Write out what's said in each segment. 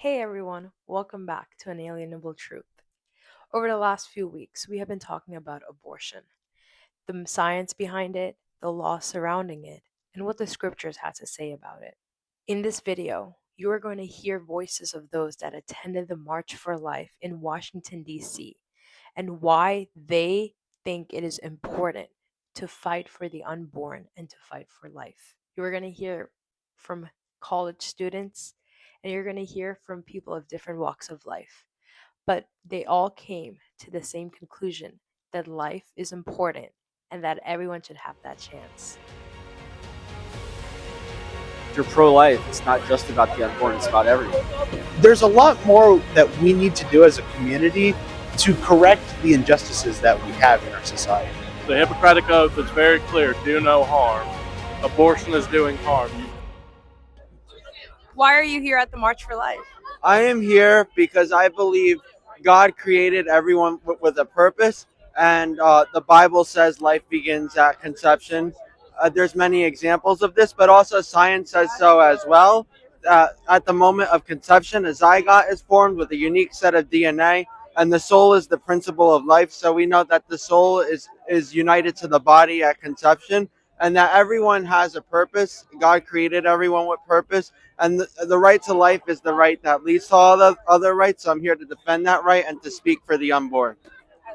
Hey everyone, welcome back to Unalienable Truth. Over the last few weeks, we have been talking about abortion, the science behind it, the law surrounding it, and what the scriptures had to say about it. In this video, you are going to hear voices of those that attended the March for Life in Washington, D.C., and why they think it is important to fight for the unborn and to fight for life. You are going to hear from college students and you're going to hear from people of different walks of life. But they all came to the same conclusion that life is important and that everyone should have that chance. If you're pro-life, it's not just about the unborn, it's about everyone. There's a lot more that we need to do as a community to correct the injustices that we have in our society. The Hippocratic Oath is very clear: do no harm. Abortion is doing harm. Why are you here at the March for Life? I am here because I believe God created everyone with a purpose, and the Bible says life begins at conception. There's many examples of this, but also science says so as well. At the moment of conception, a zygote is formed with a unique set of DNA, and the soul is the principle of life. So we know that the soul is united to the body at conception, and that everyone has a purpose. God created everyone with purpose, and the right to life is the right that leads to all the other rights. So I'm here to defend that right and to speak for the unborn.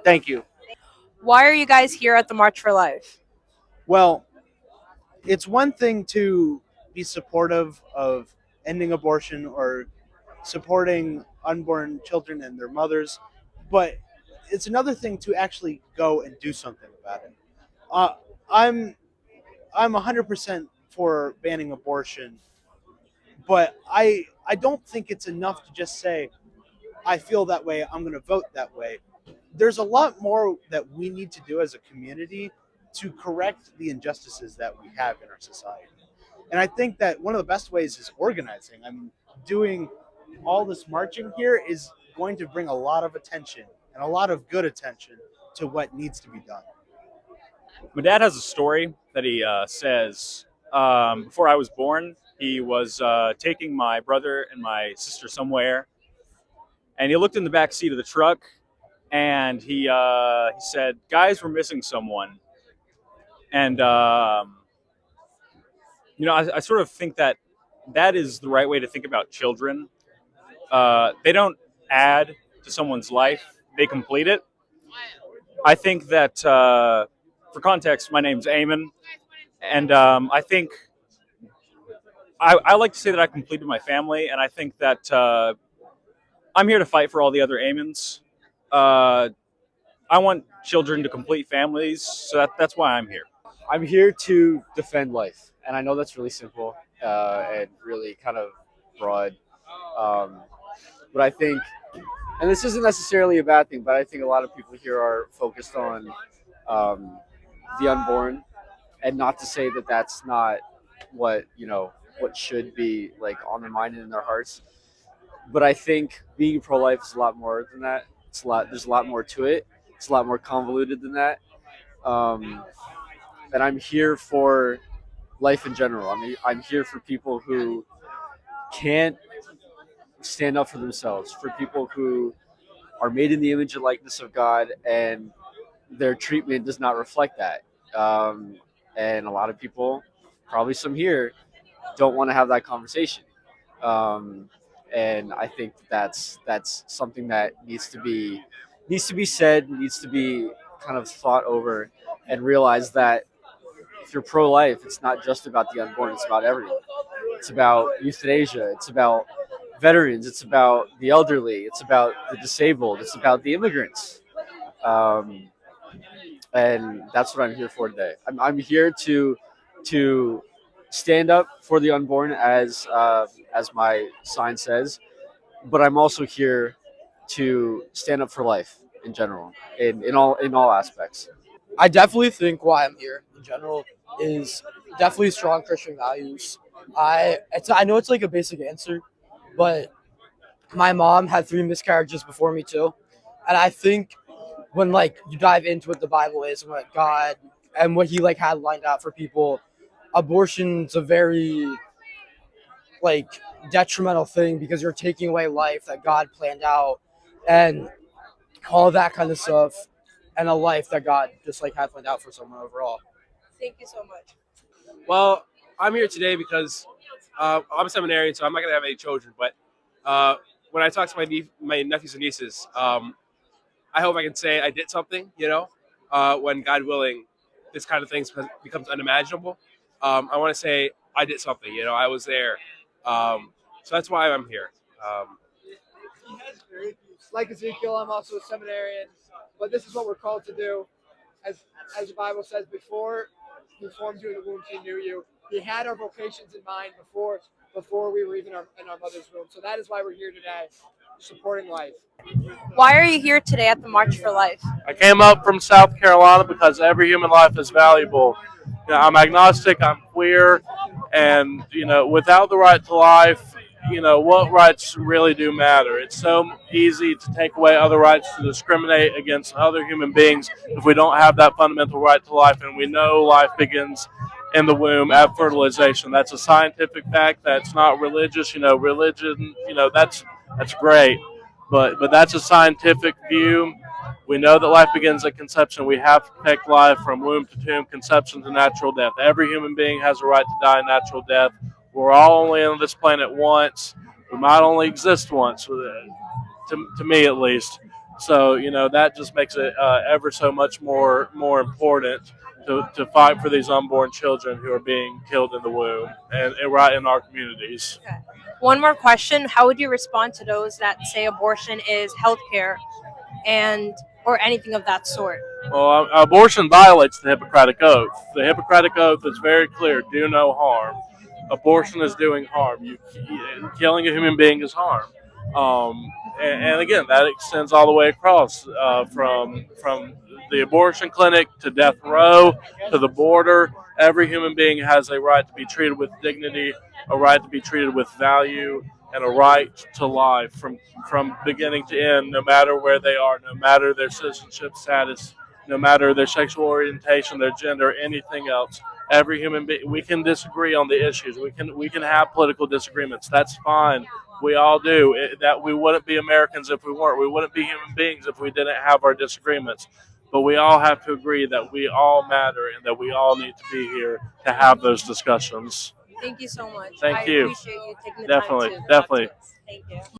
Thank you. Why are you guys here at the March for Life? Well, it's one thing to be supportive of ending abortion or supporting unborn children and their mothers, but it's another thing to actually go and do something about it. Uh, I'm I'm 100% for banning abortion, but I don't think it's enough to just say I feel that way, I'm going to vote that way. There's a lot more that we need to do as a community to correct the injustices that we have in our society. And I think that one of the best ways is organizing. I mean, doing all this marching here is going to bring a lot of attention and a lot of good attention to what needs to be done. My dad has a story that he says before I was born, he was taking my brother and my sister somewhere, and he looked in the back seat of the truck, and he said, "Guys, we're missing someone." And I sort of think that that is the right way to think about children. They don't add to someone's life; they complete it. I think that, for context, my name's Eamon, and I think I like to say that I completed my family, and I think that I'm here to fight for all the other Amons. Uh, I want children to complete families, so that's why I'm here. I'm here to defend life, and I know that's really simple and really kind of broad. Um, but I think, and this isn't necessarily a bad thing, but I think a lot of people here are focused on um, the unborn, and not to say that that's not what what should be like on their mind and in their hearts. But I think being pro-life is a lot more than that. It's a lot. There's a lot more to it. It's a lot more convoluted than that. Um, and I'm here for life in general. I mean, I'm here for people who can't stand up for themselves, for people who are made in the image and likeness of God, and their treatment does not reflect that. Um, and a lot of people, probably some here, don't want to have that conversation. Um, and I think that's something that needs to be said, needs to be kind of thought over, and realize that if you're pro-life, it's not just about the unborn; it's about everyone. It's about euthanasia. It's about veterans. It's about the elderly. It's about the disabled. It's about the immigrants. Um, and that's what I'm here for today. I'm here to stand up for the unborn, as my sign says, but I'm also here to stand up for life in general, in all aspects. I definitely think why I'm here in general is definitely strong Christian values. I know it's like a basic answer, but my mom had three miscarriages before me too, and I think when like you dive into what the Bible is and what God and what He like had lined out for people, abortion's a very like detrimental thing because you're taking away life that God planned out and all that kind of stuff, and a life that God just like had planned out for someone overall. Thank you so much. Well, I'm here today because I'm a seminarian, so I'm not going to have any children. But when I talk to my nephews and nieces, I hope I can say I did something. When God willing, this kind of thing becomes unimaginable. I want to say I did something. I was there. So that's why I'm here. Like Ezekiel, I'm also a seminarian, but this is what we're called to do. As the Bible says, before He formed you in the womb, He knew you. He had our vocations in mind before we were even in our mother's womb. So that is why we're here today, supporting life. Why are you here today at the March for Life? I came up from South Carolina because every human life is valuable. I'm agnostic, I'm queer, and without the right to life, what rights really do matter? It's so easy to take away other rights, to discriminate against other human beings if we don't have that fundamental right to life, and we know life begins in the womb at fertilization. That's a scientific fact. That's not religious. Religion. That's great, but that's a scientific view. We know that life begins at conception. We have to protect life from womb to tomb, conception to natural death. Every human being has a right to die a natural death. We're all only on this planet once. We might only exist once, to me at least. So that just makes it ever so much more important to fight for these unborn children who are being killed in the womb and right in our communities. Okay. One more question. How would you respond to those that say abortion is healthcare and or anything of that sort? Well, abortion violates the Hippocratic Oath. The Hippocratic Oath is very clear: do no harm. Abortion is doing harm. Killing a human being is harm. And again, that extends all the way across from the abortion clinic to death row to the border. Every human being has a right to be treated with dignity, a right to be treated with value, and a right to life from beginning to end, no matter where they are, no matter their citizenship status, no matter their sexual orientation, their gender, anything else. Every human being, we can disagree on the issues. We can have political disagreements. That's fine. We all do. That we wouldn't be Americans if we weren't. We wouldn't be human beings if we didn't have our disagreements. But we all have to agree that we all matter and that we all need to be here to have those discussions. Thank you so much. Thank I you. appreciate you taking the Definitely, time to talk to definitely. us. Thank you.